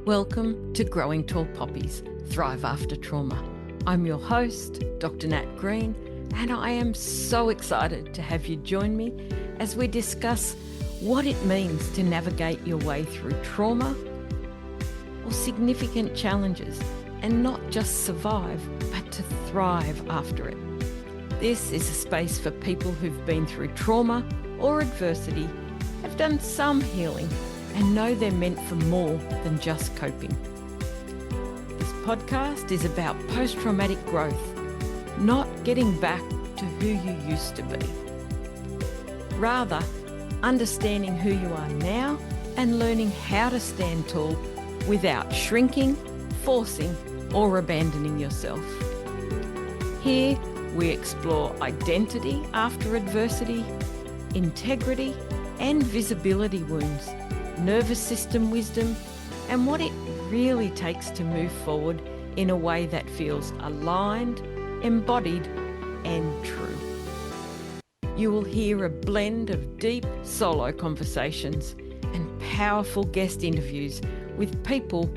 Welcome to Growing Tall Poppies, Thrive After Trauma. I'm your host, Dr. Nat Green, and I am so excited to have you join me as we discuss what it means to navigate your way through trauma or significant challenges and not just survive, but to thrive after it. This is a space for people who've been through trauma or adversity, have done some healing, and know they're meant for more than just coping. This podcast is about post-traumatic growth, not getting back to who you used to be. Rather, understanding who you are now and learning how to stand tall without shrinking, forcing, or abandoning yourself. Here, we explore identity after adversity, integrity and visibility wounds, nervous system wisdom, and what it really takes to move forward in a way that feels aligned, embodied, and true. You will hear a blend of deep solo conversations and powerful guest interviews with people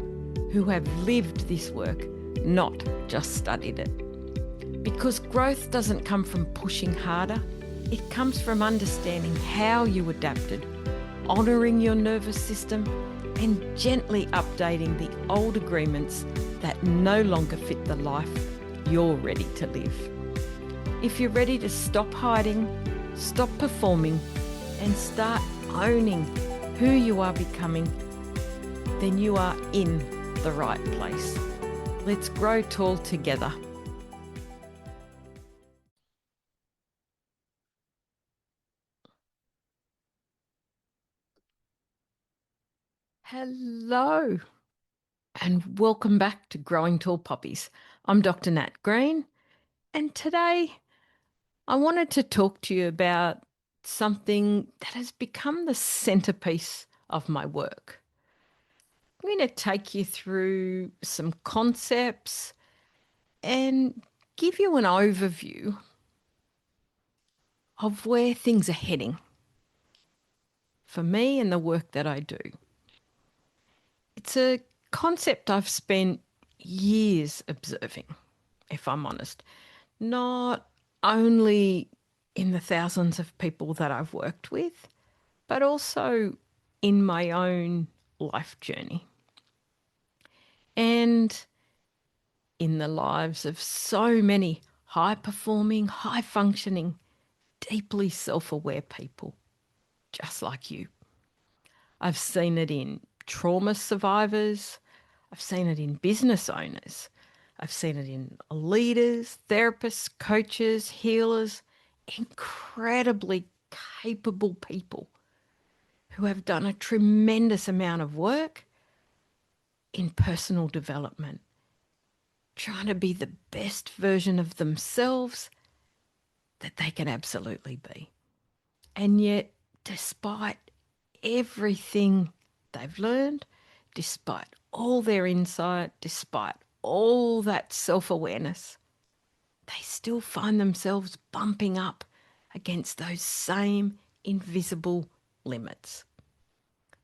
who have lived this work, not just studied it. Because growth doesn't come from pushing harder, it comes from understanding how you adapted, honouring your nervous system, and gently updating the old agreements that no longer fit the life you're ready to live. If you're ready to stop hiding, stop performing, and start owning who you are becoming, then you are in the right place. Let's grow tall together. Hello, and welcome back to Growing Tall Poppies. I'm Dr. Nat Green, and today I wanted to talk to you about something that has become the centerpiece of my work. I'm going to take you through some concepts and give you an overview of where things are heading for me and the work that I do. It's a concept I've spent years observing, if I'm honest, not only in the thousands of people that I've worked with, but also in my own life journey and in the lives of so many high-performing, high-functioning, deeply self-aware people just like you. I've seen it in trauma survivors. I've seen it in business owners. I've seen it in leaders, therapists, coaches, healers, incredibly capable people who have done a tremendous amount of work in personal development, trying to be the best version of themselves that they can absolutely be. And yet, despite everything they've learned, despite all their insight, despite all that self-awareness, they still find themselves bumping up against those same invisible limits.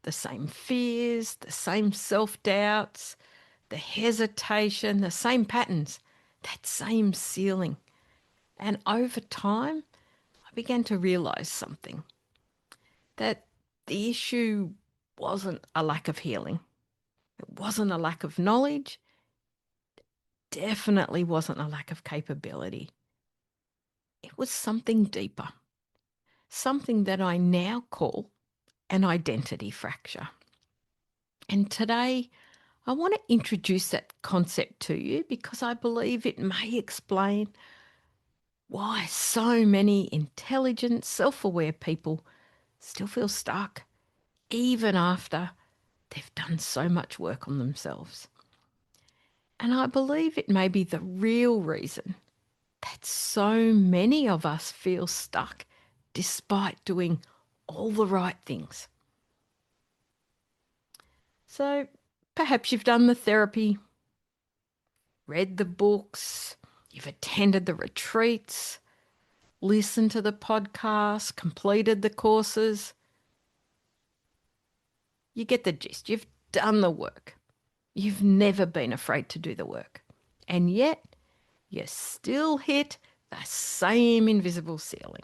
The same fears, the same self-doubts, the hesitation, the same patterns, that same ceiling. And over time, I began to realise something, that the issue wasn't a lack of healing. It wasn't a lack of knowledge. Definitely wasn't a lack of capability. It was something deeper, something that I now call an identity fracture. And today, I want to introduce that concept to you because I believe it may explain why so many intelligent, self-aware people still feel stuck, even after they've done so much work on themselves. And I believe it may be the real reason that so many of us feel stuck despite doing all the right things. So perhaps you've done the therapy, read the books, you've attended the retreats, listened to the podcasts, completed the courses. You get the gist. You've done the work. You've never been afraid to do the work. And yet, you still hit the same invisible ceiling.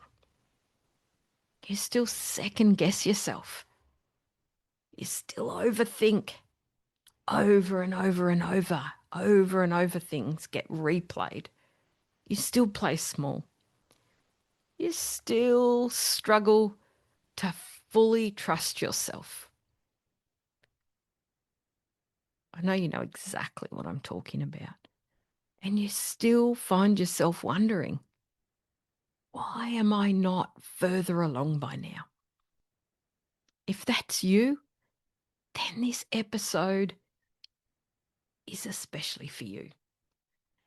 You still second guess yourself. You still overthink over and over and over and over things get replayed. You still play small. You still struggle to fully trust yourself. I know you know exactly what I'm talking about. And you still find yourself wondering, why am I not further along by now? If that's you, then this episode is especially for you.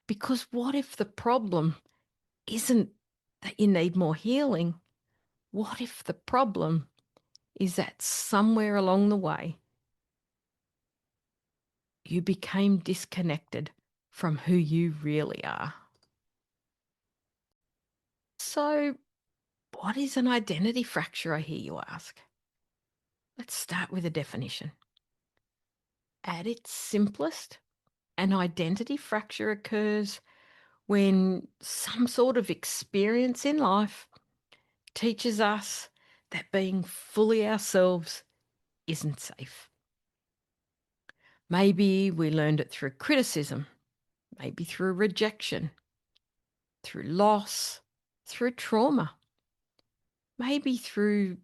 Because what if the problem isn't that you need more healing? What if the problem is that somewhere along the way, you became disconnected from who you really are? So, what is an identity fracture, I hear you ask? Let's start with a definition. At its simplest, an identity fracture occurs when some sort of experience in life teaches us that being fully ourselves isn't safe. Maybe we learned it through criticism, maybe through rejection, through loss, through trauma, maybe through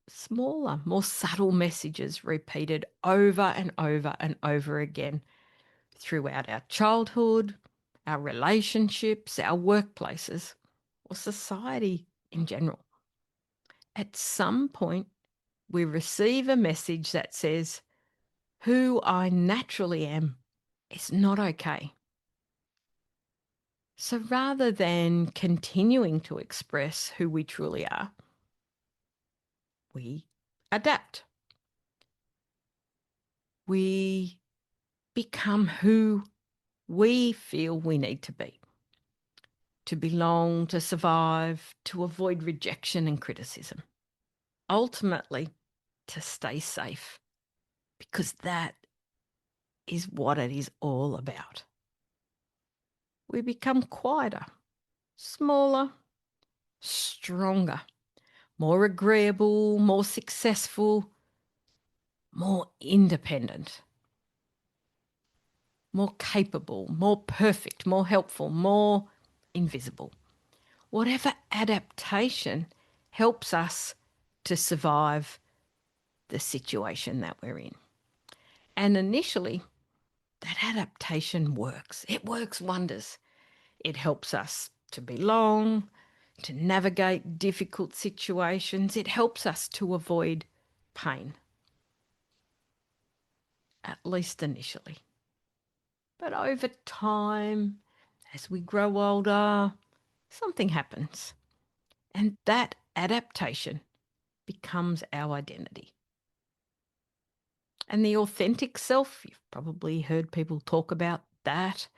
smaller, more subtle messages repeated over and over and over again throughout our childhood, our relationships, our workplaces, or society in general. At some point, we receive a message that says, who I naturally am is not okay. So rather than continuing to express who we truly are, we adapt. We become who we feel we need to belong, to survive, to avoid rejection and criticism. Ultimately, to stay safe, because that is what it is all about. We become quieter, smaller, stronger, more agreeable, more successful, more independent, more capable, more perfect, more helpful, more invisible. Whatever adaptation helps us to survive the situation that we're in. And initially, that adaptation works. It works wonders. It helps us to belong, to navigate difficult situations. It helps us to avoid pain, at least initially. But over time, as we grow older, something happens. And that adaptation becomes our identity. And the authentic self, you've probably heard people talk about that.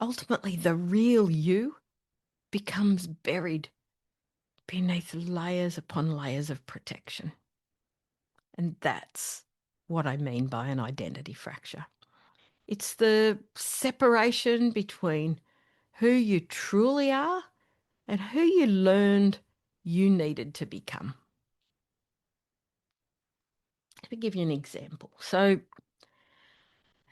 Ultimately, the real you becomes buried beneath layers upon layers of protection. And that's what I mean by an identity fracture. It's the separation between who you truly are and who you learned you needed to become. Let me give you an example. So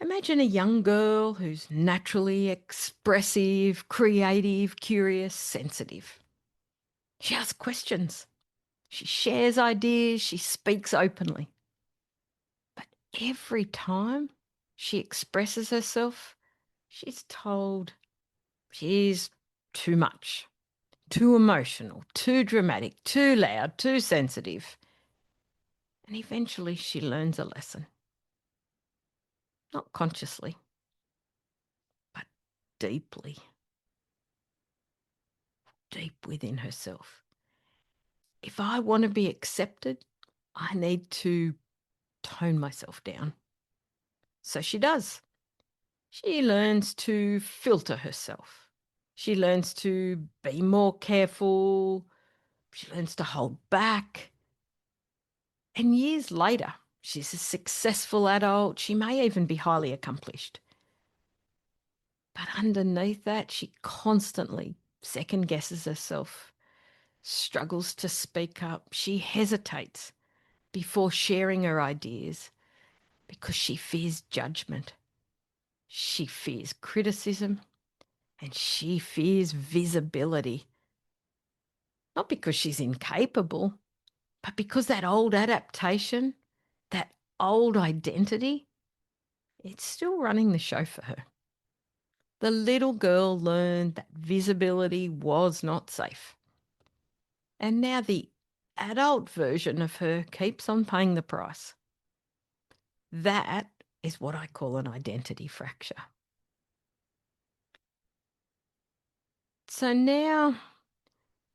imagine a young girl who's naturally expressive, creative, curious, sensitive. She asks questions. She shares ideas. She speaks openly. But every time she expresses herself, she's told she's too much, too emotional, too dramatic, too loud, too sensitive. And eventually she learns a lesson. Not consciously, but deeply, deep within herself. If I want to be accepted, I need to tone myself down. So she does. She learns to filter herself. She learns to be more careful. She learns to hold back. And years later, She's a successful adult. She may even be highly accomplished. But underneath that, she constantly second guesses herself, struggles to speak up. She hesitates before sharing her ideas because she fears judgment. She fears criticism and she fears visibility. Not because she's incapable, but because that old adaptation, that old identity, it's still running the show for her. The little girl learned that visibility was not safe. And now the adult version of her keeps on paying the price. That is what I call an identity fracture. So now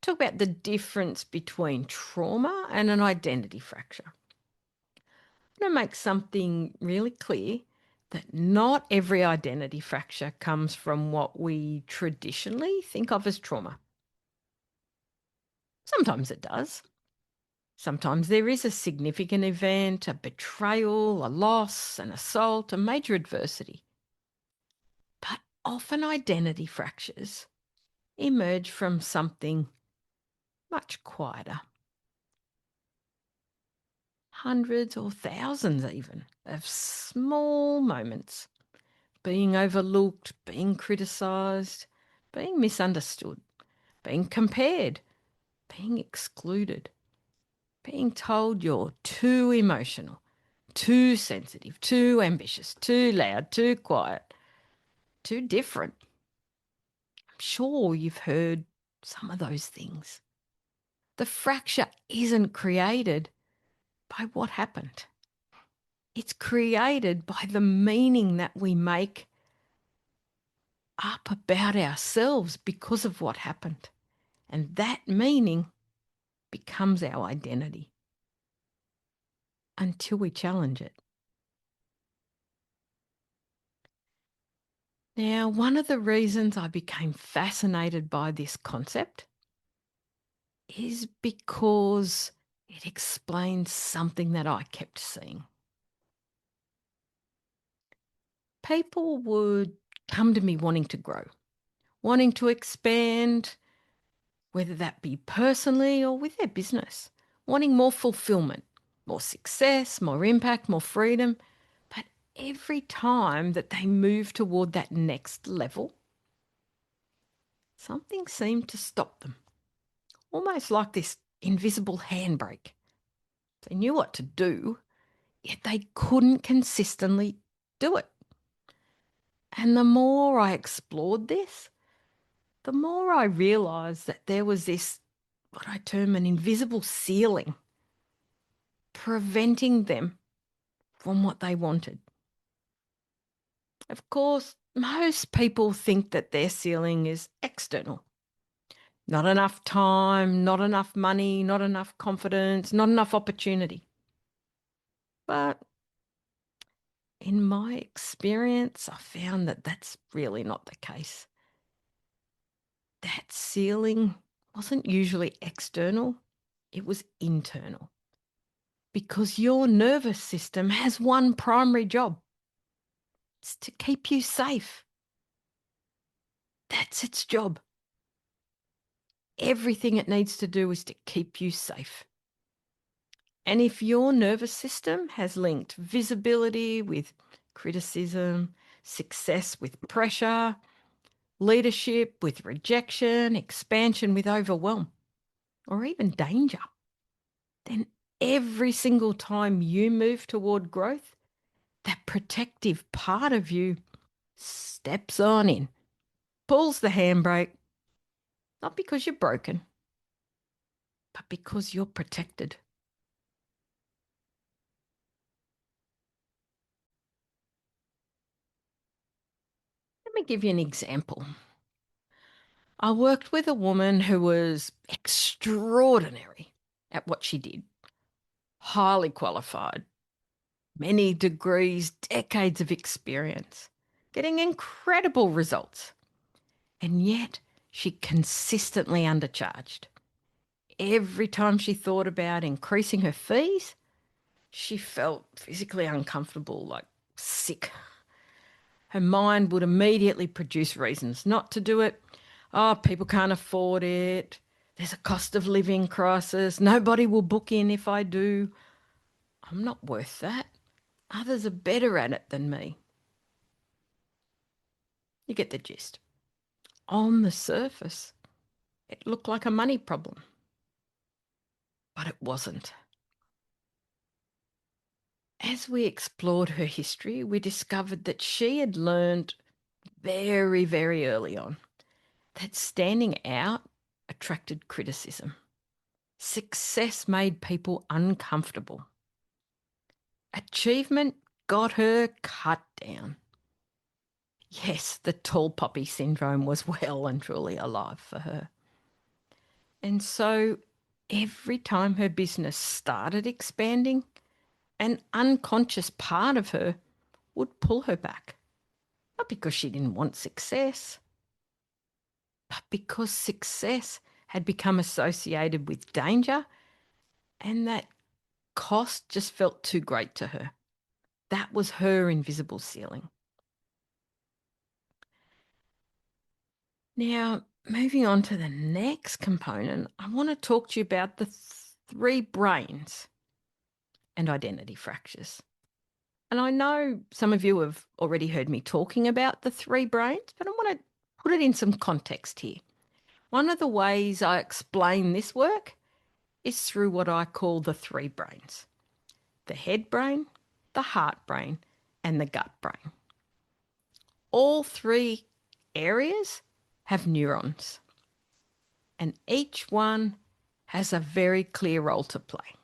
talk about the difference between trauma and an identity fracture. I'm going to make something really clear that not every identity fracture comes from what we traditionally think of as trauma. Sometimes it does. Sometimes there is a significant event, a betrayal, a loss, an assault, a major adversity. But often identity fractures emerge from something much quieter. Hundreds or thousands even of small moments, being overlooked, being criticised, being misunderstood, being compared, being excluded, being told you're too emotional, too sensitive, too ambitious, too loud, too quiet, too different. I'm sure you've heard some of those things. The fracture isn't created by what happened. It's created by the meaning that we make up about ourselves because of what happened. And that meaning becomes our identity until we challenge it. Now, one of the reasons I became fascinated by this concept is because it explains something that I kept seeing. People would come to me wanting to grow, wanting to expand, whether that be personally or with their business, wanting more fulfillment, more success, more impact, more freedom. But every time that they move toward that next level, something seemed to stop them, almost like this invisible handbrake. They knew what to do, yet they couldn't consistently do it. And the more I explored this, the more I realised that there was this, what I term an invisible ceiling, preventing them from what they wanted. Of course, most people think that their ceiling is external. Not enough time, not enough money, not enough confidence, not enough opportunity. But in my experience, I found that that's really not the case. That ceiling wasn't usually external, it was internal. Because your nervous system has one primary job. It's to keep you safe. That's its job. Everything it needs to do is to keep you safe. And if your nervous system has linked visibility with criticism, success with pressure, leadership with rejection, expansion with overwhelm, or even danger, then every single time you move toward growth, that protective part of you steps on in, pulls the handbrake, not because you're broken, but because you're protected. Let me give you an example. I worked with a woman who was extraordinary at what she did, highly qualified, many degrees, decades of experience, getting incredible results. And yet she consistently undercharged. Every time she thought about increasing her fees, She felt physically uncomfortable, like sick. Her mind would immediately produce reasons not to do it. Oh, people can't afford it. There's a cost of living crisis. Nobody will book in if I do. I'm not worth that. Others are better at it than me. You get the gist. On the surface, it looked like a money problem, but it wasn't. As we explored her history, we discovered that she had learned very, very early on that standing out attracted criticism. Success made people uncomfortable. Achievement got her cut down. Yes, the tall poppy syndrome was well and truly alive for her. And so every time her business started expanding, an unconscious part of her would pull her back. Not because she didn't want success, but because success had become associated with danger and that cost just felt too great to her. That was her invisible ceiling. Now, moving on to the next component, I want to talk to you about the three brains and identity fractures. And I know some of you have already heard me talking about the three brains, but I want to put it in some context here. One of the ways I explain this work is through what I call the three brains: the head brain, the heart brain, and the gut brain. All three areas have neurons, and each one has a very clear role to play.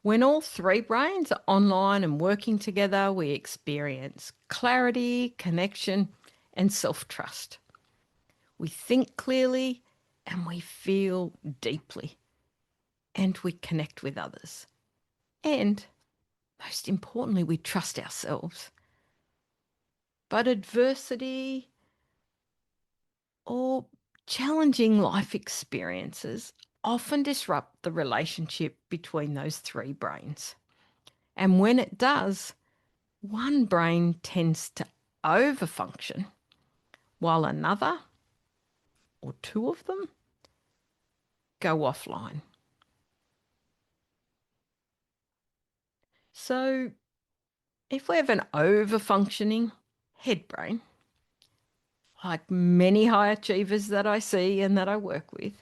When all three brains are online and working together, we experience clarity, connection, and self-trust. We think clearly and we feel deeply, and we connect with others. And most importantly, we trust ourselves. But adversity or challenging life experiences often disrupt the relationship between those three brains. And when it does, one brain tends to overfunction while another, or two of them, go offline. So if we have an overfunctioning head brain, like many high achievers that I see and that I work with,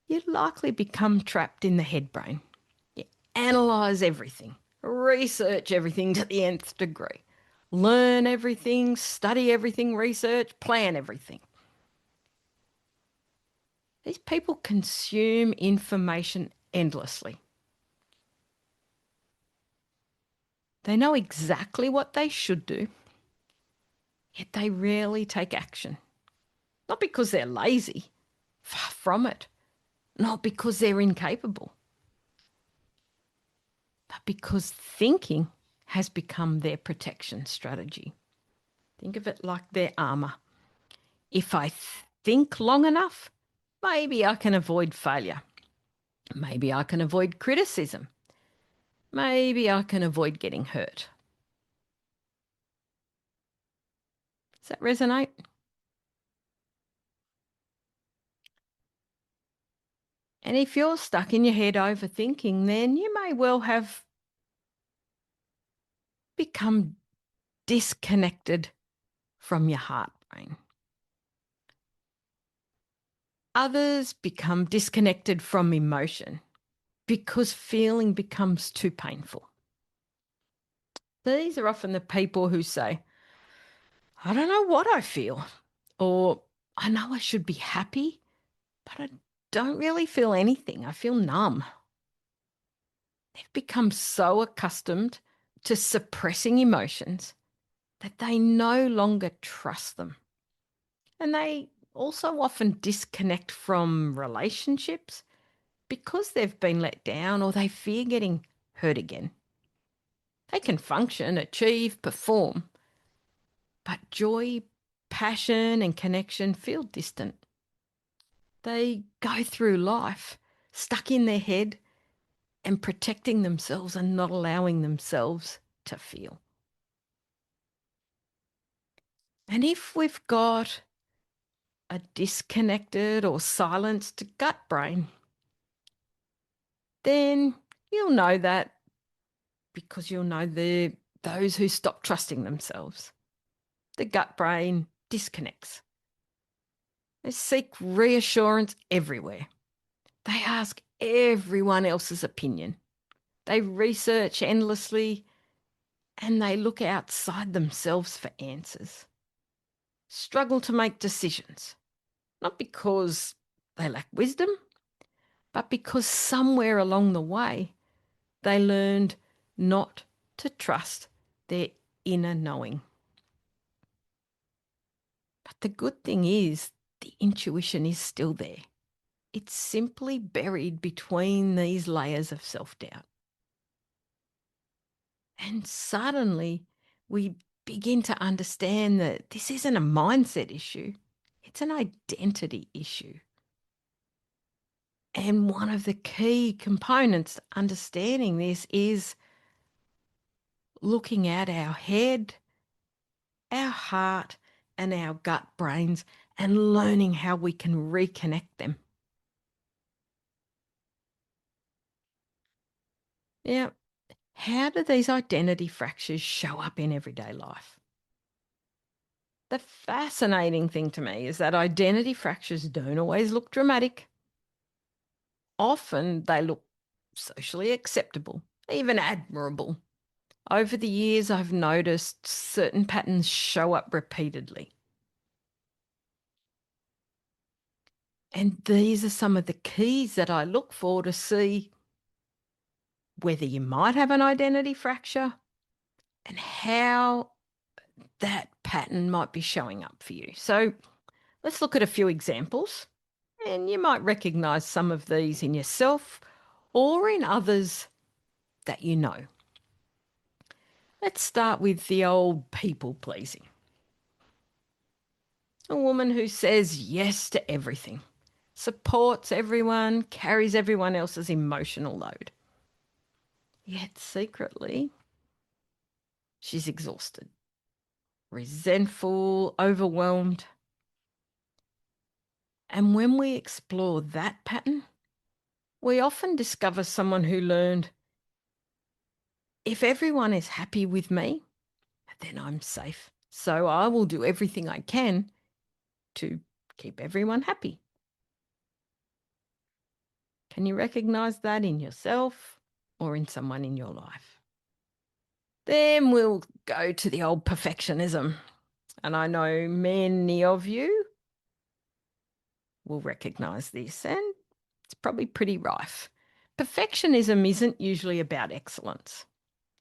you likely become trapped in the head brain. You analyse everything, research everything to the nth degree, learn everything, study everything, research, plan everything. These people consume information endlessly. They know exactly what they should do, yet they rarely take action. Not because they're lazy, far from it. Not because they're incapable, but because thinking has become their protection strategy. Think of it like their armour. If I think long enough, maybe I can avoid failure. Maybe I can avoid criticism. Maybe I can avoid getting hurt. Does that resonate? And if you're stuck in your head overthinking, then you may well have become disconnected from your heart brain. Others become disconnected from emotion because feeling becomes too painful. These are often the people who say, I don't know what I feel, or I know I should be happy, but I don't really feel anything. I feel numb. They've become so accustomed to suppressing emotions that they no longer trust them. And they also often disconnect from relationships because they've been let down or they fear getting hurt again. They can function, achieve, perform, but joy, passion, and connection feel distant. They go through life stuck in their head, and protecting themselves and not allowing themselves to feel. And if we've got a disconnected or silenced gut brain, then you'll know that because you'll know those who stop trusting themselves. The gut brain disconnects. They seek reassurance everywhere. They ask everyone else's opinion. They research endlessly and they look outside themselves for answers. Struggle to make decisions, not because they lack wisdom, but because somewhere along the way they learned not to trust their inner knowing. But the good thing is the intuition is still there. It's simply buried between these layers of self-doubt. And suddenly we begin to understand that this isn't a mindset issue, it's an identity issue. And one of the key components to understanding this is looking at our head, our heart, and our gut brains and learning how we can reconnect them. Now, how do these identity fractures show up in everyday life? The fascinating thing to me is that identity fractures don't always look dramatic. Often they look socially acceptable, even admirable. Over the years, I've noticed certain patterns show up repeatedly. And these are some of the keys that I look for to see whether you might have an identity fracture and how that pattern might be showing up for you. So let's look at a few examples, and you might recognize some of these in yourself or in others that you know. Let's start with the old people pleasing. A woman who says yes to everything, supports everyone, carries everyone else's emotional load. Yet secretly, she's exhausted, resentful, overwhelmed. And when we explore that pattern, we often discover someone who learned, if everyone is happy with me, then I'm safe. So I will do everything I can to keep everyone happy. Can you recognize that in yourself or in someone in your life? Then we'll go to the old perfectionism. And I know many of you will recognize this, and it's probably pretty rife. Perfectionism isn't usually about excellence.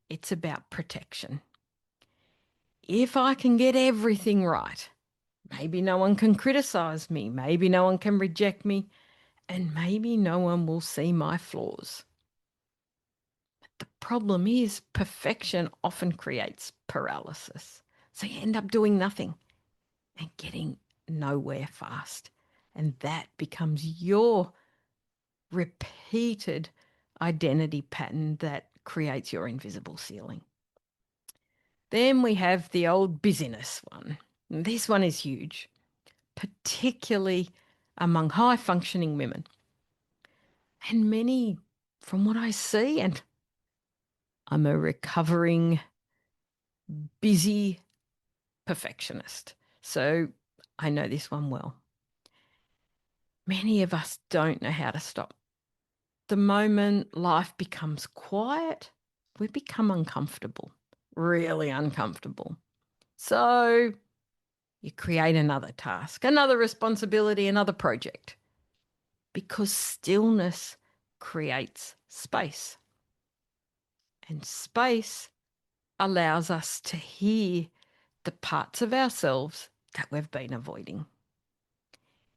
It's about protection. If I can get everything right, maybe no one can criticize me, maybe no one can reject me, and maybe no one will see my flaws. But the problem is perfection often creates paralysis. So you end up doing nothing and getting nowhere fast. And that becomes your repeated identity pattern that creates your invisible ceiling. Then we have the old busyness one. And this one is huge, particularly among high functioning women. And many, from what I see, and I'm a recovering busy perfectionist, so I know this one well. Many of us don't know how to stop. The moment life becomes quiet, we become uncomfortable, really uncomfortable. So you create another task, another responsibility, another project, because stillness creates space. And space allows us to hear the parts of ourselves that we've been avoiding.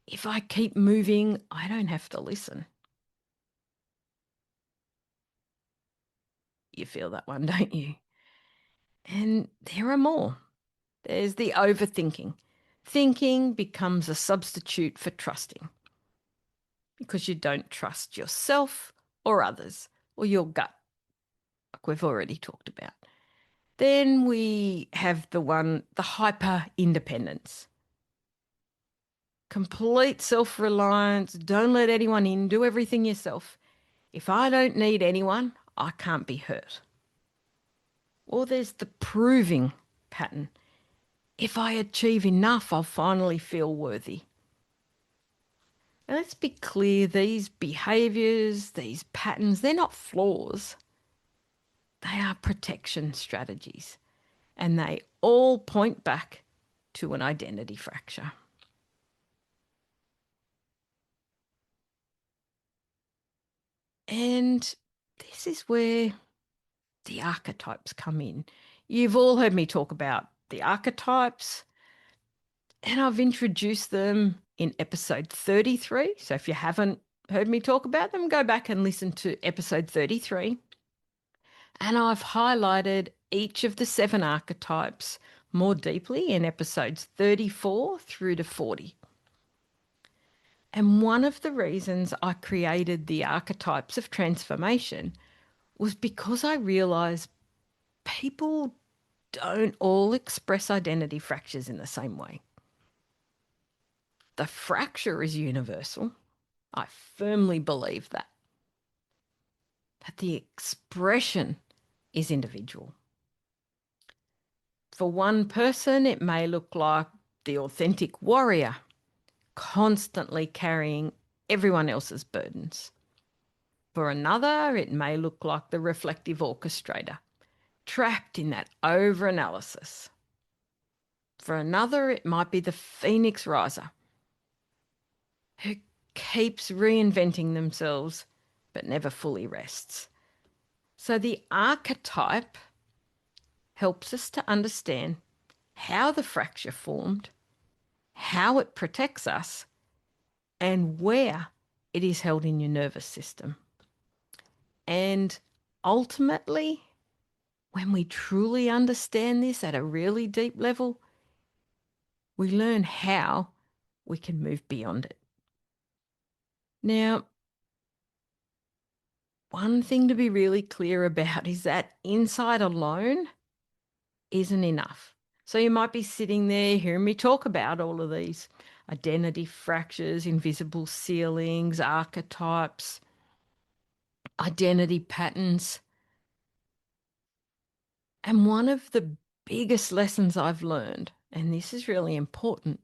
If I keep moving, I don't have to listen. You feel that one, don't you? And there are more. There's the overthinking. Thinking becomes a substitute for trusting because you don't trust yourself or others, or your gut, like we've already talked about. Then we have the hyper independence. Complete self-reliance, don't let anyone in, do everything yourself. If I don't need anyone, I can't be hurt. Or there's the proving pattern. If I achieve enough, I'll finally feel worthy. Now let's be clear, these behaviours, these patterns, they're not flaws. They are protection strategies. And they all point back to an identity fracture. And this is where the archetypes come in. You've all heard me talk about the archetypes, and I've introduced them in episode 33. So if you haven't heard me talk about them, go back and listen to episode 33. And I've highlighted each of the 7 archetypes more deeply in episodes 34 through to 40. And one of the reasons I created the archetypes of transformation was because I realised people don't all express identity fractures in the same way. The fracture is universal. I firmly believe that. But the expression is individual. For one person, it may look like the authentic warrior, constantly carrying everyone else's burdens. For another, it may look like the reflective orchestrator, trapped in that over-analysis. For another, it might be the phoenix riser, who keeps reinventing themselves but never fully rests. So the archetype helps us to understand how the fracture formed, how it protects us, and where it is held in your nervous system. And ultimately, when we truly understand this at a really deep level, we learn how we can move beyond it. Now, one thing to be really clear about is that insight alone isn't enough. So you might be sitting there hearing me talk about all of these identity fractures, invisible ceilings, archetypes, identity patterns. And one of the biggest lessons I've learned, and this is really important,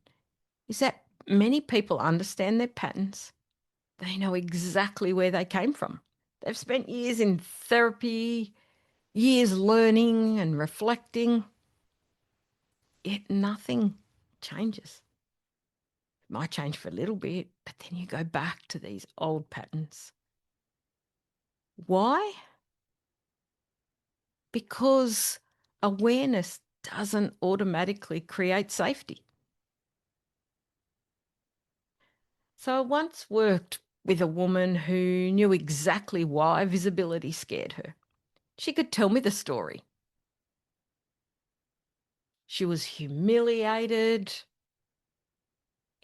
is that many people understand their patterns. They know exactly where they came from. They've spent years in therapy, years learning and reflecting, yet nothing changes. It might change for a little bit, but then you go back to these old patterns. Why? Because awareness doesn't automatically create safety. So I once worked with a woman who knew exactly why visibility scared her. She could tell me the story. She was humiliated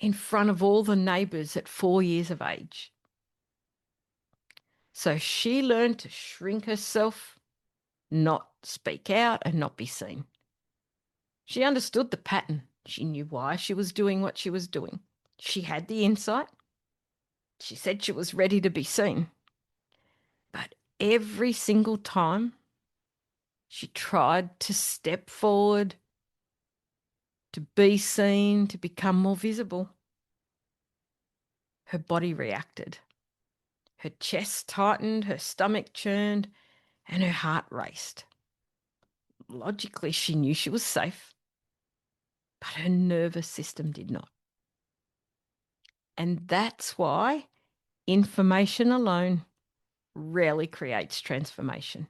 in front of all the neighbours at 4 years of age. So she learned to shrink herself, not speak out, and not be seen. She understood the pattern. She knew why she was doing what she was doing. She had the insight. She said she was ready to be seen. But every single time she tried to step forward, to be seen, to become more visible, her body reacted. Her chest tightened, her stomach churned, and her heart raced. Logically, she knew she was safe, but her nervous system did not. And that's why information alone rarely creates transformation.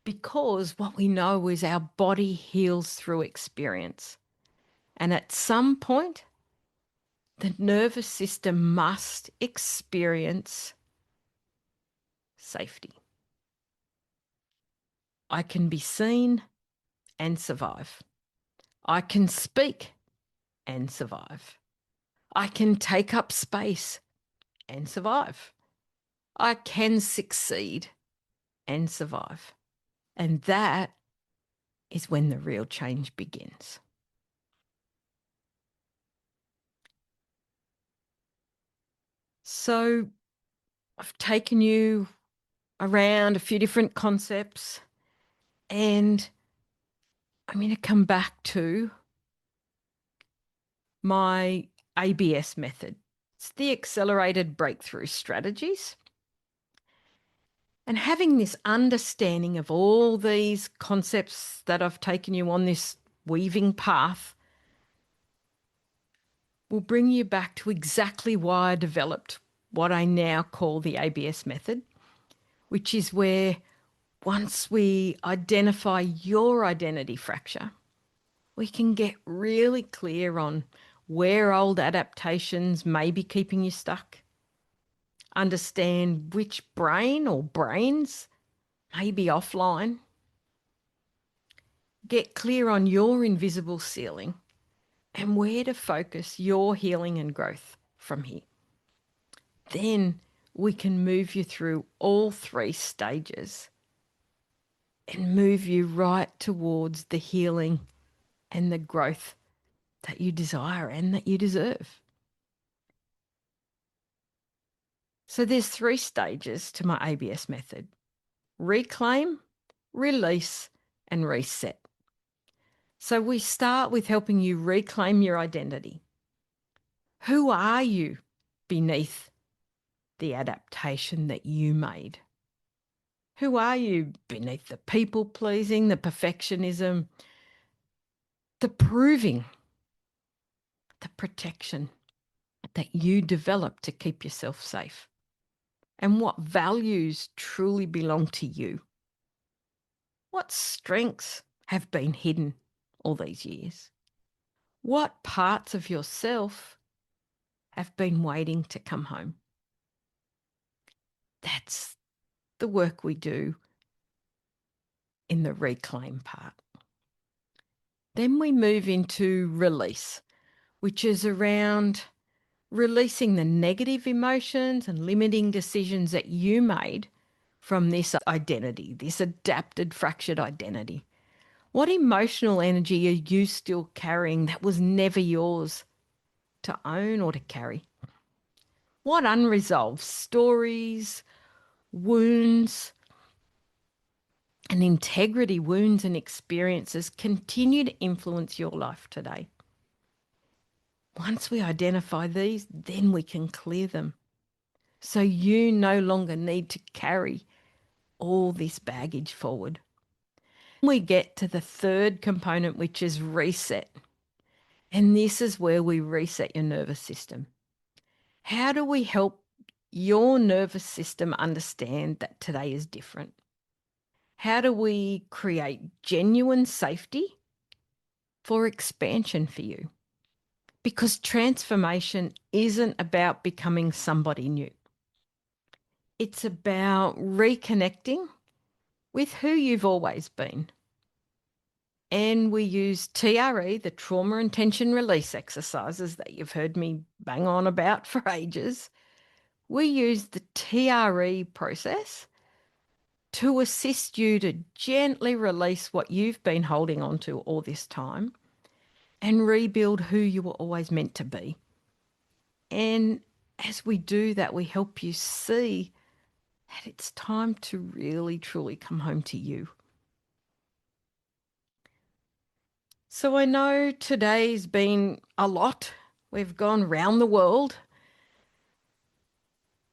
Because what we know is our body heals through experience. And at some point, the nervous system must experience safety. I can be seen and survive. I can speak and survive. I can take up space and survive. I can succeed and survive. And that is when the real change begins. So I've taken you around a few different concepts, and I'm going to come back to my ABS method. It's the accelerated breakthrough strategies. And having this understanding of all these concepts that I've taken you on this weaving path will bring you back to exactly why I developed what I now call the ABS method, which is where once we identify your identity fracture, we can get really clear on where old adaptations may be keeping you stuck, understand which brain or brains may be offline, get clear on your invisible ceiling and where to focus your healing and growth from here. Then we can move you through all three stages and move you right towards the healing and the growth that you desire and that you deserve. So there's three stages to my ABS method: reclaim, release, and reset. So we start with helping you reclaim your identity. Who are you beneath the adaptation that you made? Who are you beneath the people pleasing, the perfectionism, the proving, the protection that you developed to keep yourself safe? And what values truly belong to you? What strengths have been hidden all these years? What parts of yourself have been waiting to come home? That's the work we do in the reclaim part. Then we move into release, which is around releasing the negative emotions and limiting decisions that you made from this identity, this adapted, fractured identity. What emotional energy are you still carrying that was never yours to own or to carry? What unresolved stories, wounds, and integrity wounds and experiences continue to influence your life today? Once we identify these, then we can clear them. So you no longer need to carry all this baggage forward. We get to the third component, which is reset. And this is where we reset your nervous system. How do we help your nervous system understand that today is different? How do we create genuine safety for expansion for you? Because transformation isn't about becoming somebody new. It's about reconnecting with who you've always been. And we use TRE, the trauma and tension release exercises that you've heard me bang on about for ages. We use the TRE process to assist you to gently release what you've been holding on to all this time and rebuild who you were always meant to be. And as we do that, we help you see that it's time to really, truly come home to you. So I know today's been a lot. We've gone round the world.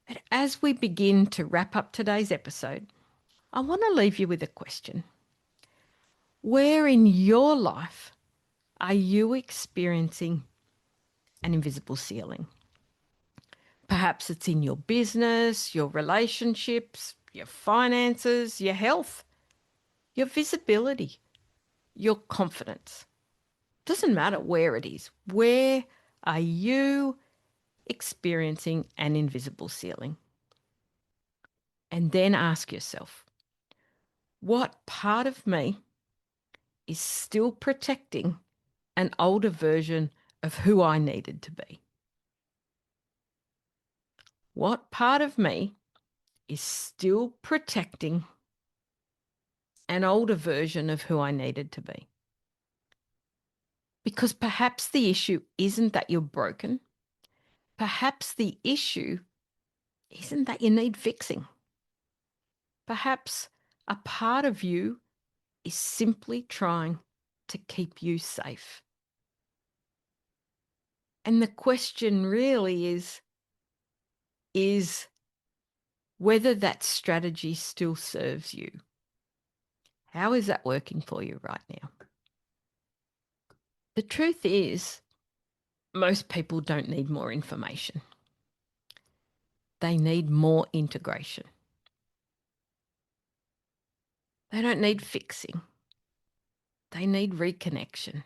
But as we begin to wrap up today's episode, I want to leave you with a question. Where in your life are you experiencing an invisible ceiling? Perhaps it's in your business, your relationships, your finances, your health, your visibility, your confidence. Doesn't matter where it is. Where are you experiencing an invisible ceiling? And then ask yourself, what part of me is still protecting an older version of who I needed to be? What part of me is still protecting an older version of who I needed to be. Because perhaps the issue isn't that you're broken. Perhaps the issue isn't that you need fixing. Perhaps a part of you is simply trying to keep you safe. And the question really is whether that strategy still serves you. How is that working for you right now? The truth is, most people don't need more information. They need more integration. They don't need fixing. They need reconnection.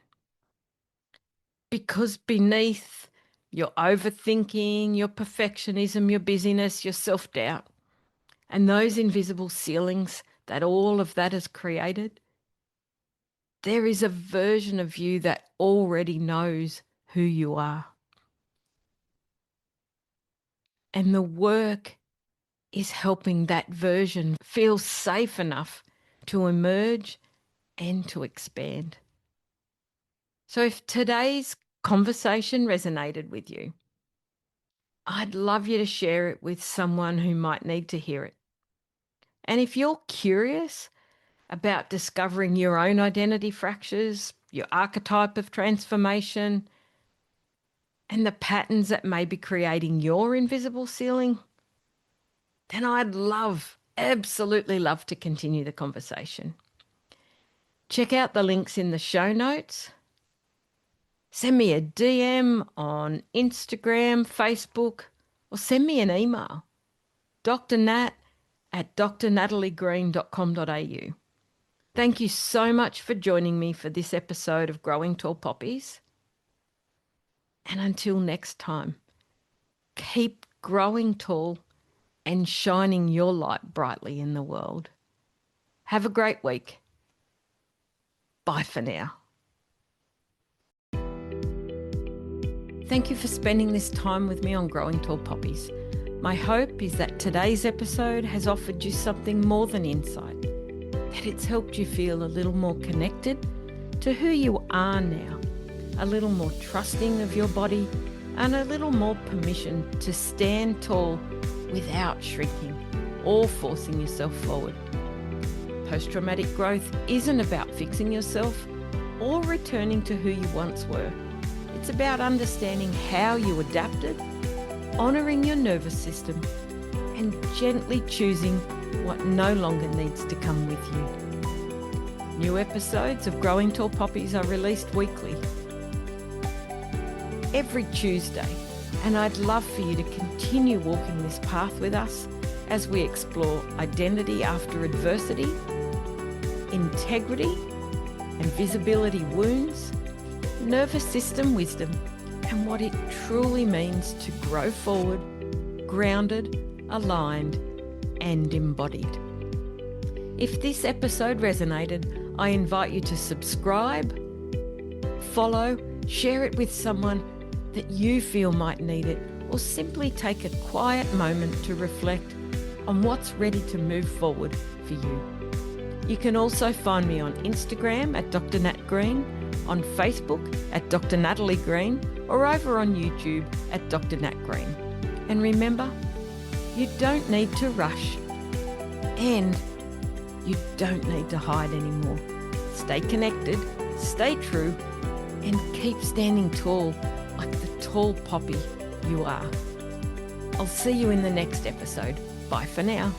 Because beneath your overthinking, your perfectionism, your busyness, your self-doubt, and those invisible ceilings that all of that has created, there is a version of you that already knows who you are. And the work is helping that version feel safe enough to emerge and to expand. So if today's conversation resonated with you, I'd love you to share it with someone who might need to hear it. And if you're curious about discovering your own identity fractures, your archetype of transformation, and the patterns that may be creating your invisible ceiling, then I'd absolutely love to continue the conversation. Check out the links in the show notes. Send me a DM on Instagram, Facebook, or send me an email, drnat@drnataliegreen.com.au. Thank you so much for joining me for this episode of Growing Tall Poppies. And until next time, keep growing tall and shining your light brightly in the world. Have a great week. Bye for now. Thank you for spending this time with me on Growing Tall Poppies. My hope is that today's episode has offered you something more than insight, that it's helped you feel a little more connected to who you are now, a little more trusting of your body, and a little more permission to stand tall without shrinking or forcing yourself forward. Post-traumatic growth isn't about fixing yourself or returning to who you once were. It's about understanding how you adapted, honouring your nervous system, and gently choosing what no longer needs to come with you. New episodes of Growing Tall Poppies are released weekly, every Tuesday, and I'd love for you to continue walking this path with us as we explore identity after adversity, integrity and visibility wounds, nervous system wisdom, and what it truly means to grow forward, grounded, aligned, and embodied. If this episode resonated, I invite you to subscribe, follow, share it with someone that you feel might need it, or simply take a quiet moment to reflect on what's ready to move forward for you. You can also find me on Instagram at Dr. Nat Green, on Facebook at Dr. Natalie Green, or over on YouTube at Dr. Nat Green. And remember, you don't need to rush, and you don't need to hide anymore. Stay connected, stay true, and keep standing tall like the tall poppy you are. I'll see you in the next episode. Bye for now.